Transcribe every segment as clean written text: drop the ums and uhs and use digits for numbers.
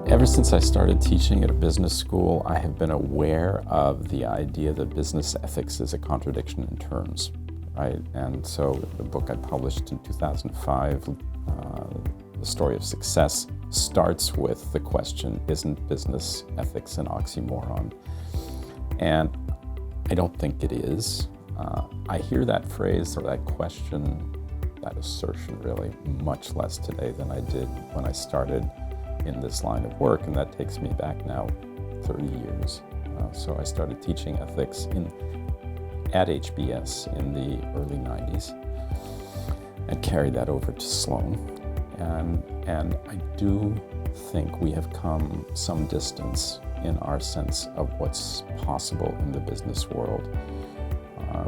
Ever since I started teaching at a business school, I have been aware of the idea that business ethics is a contradiction in terms, right? And so the book I published in 2005, The Story of Success, starts with the question, isn't business ethics an oxymoron? And I don't think it is. I hear that phrase or that question, that assertion really, much less today than I did when I started in this line of work, and that takes me back now 30 years. So I started teaching ethics at HBS in the early 90s and carried that over to Sloan. And I do think we have come some distance in our sense of what's possible in the business world.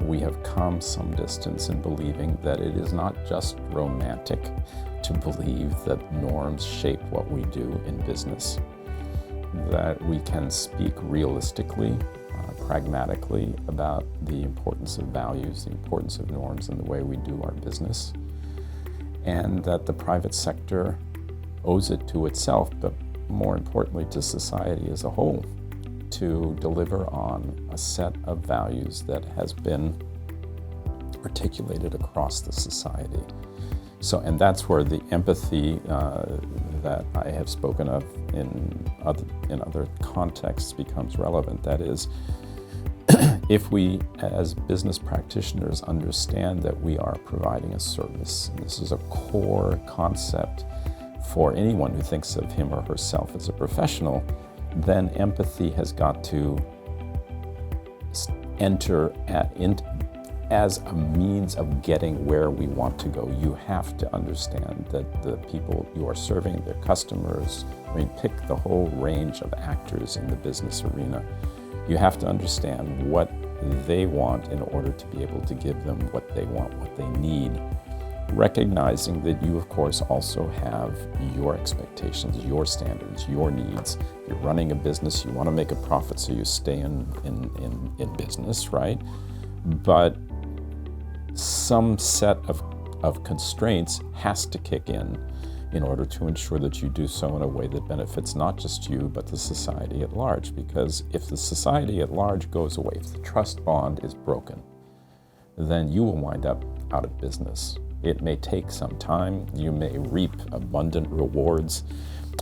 We have come some distance in believing that it is not just romantic to believe that norms shape what we do in business, that we can speak realistically, pragmatically about the importance of values, the importance of norms in the way we do our business, and that the private sector owes it to itself, but more importantly to society as a whole, to deliver on a set of values that has been articulated across the society. So, and that's where the empathy that I have spoken of in other contexts becomes relevant. That is, if we as business practitioners understand that we are providing a service, and this is a core concept for anyone who thinks of him or herself as a professional, then empathy has got to enter as a means of getting where we want to go. You have to understand that the people you are serving, their customers, pick the whole range of actors in the business arena. You have to understand what they want in order to be able to give them what they want, what they need, recognizing that you, of course, also have your expectations, your standards, your needs. You're running a business, you want to make a profit, so you stay in business, right? But some set of constraints has to kick in order to ensure that you do so in a way that benefits not just you, but the society at large. Because if the society at large goes away, if the trust bond is broken, then you will wind up out of business. It may take some time. You may reap abundant rewards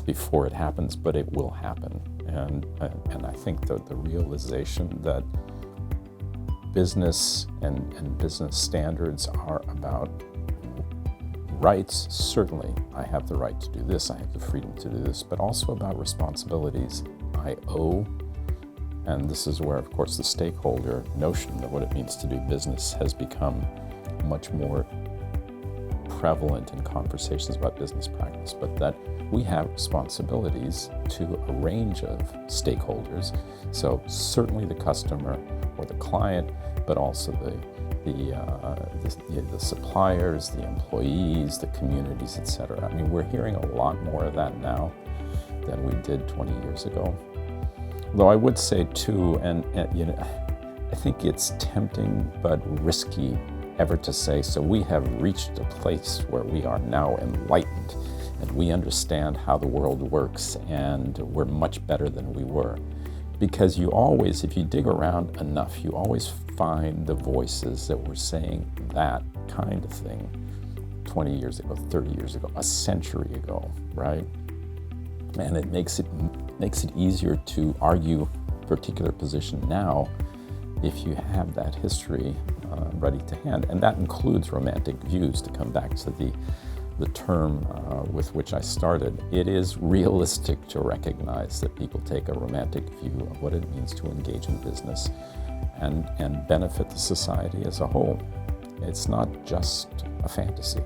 before it happens, but it will happen. And I think that the realization that business and business standards are about rights. Certainly, I have the right to do this, I have the freedom to do this, but also about responsibilities. I owe, and this is where, of course, the stakeholder notion of what it means to do business has become much more prevalent in conversations about business practice, but that we have responsibilities to a range of stakeholders. So certainly the customer or the client, but also the suppliers, the employees, the communities, etc. I mean, we're hearing a lot more of that now than we did 20 years ago. Though I would say too, and I think it's tempting but risky ever to say, so we have reached a place where we are now enlightened and we understand how the world works and we're much better than we were. Because you always, if you dig around enough, you always find the voices that were saying that kind of thing 20 years ago, 30 years ago, a century ago, right? And it makes it easier to argue a particular position now if you have that history ready to hand. And that includes romantic views, to come back to the term with which I started. It is realistic to recognize that people take a romantic view of what it means to engage in business and benefit the society as a whole. It's not just a fantasy.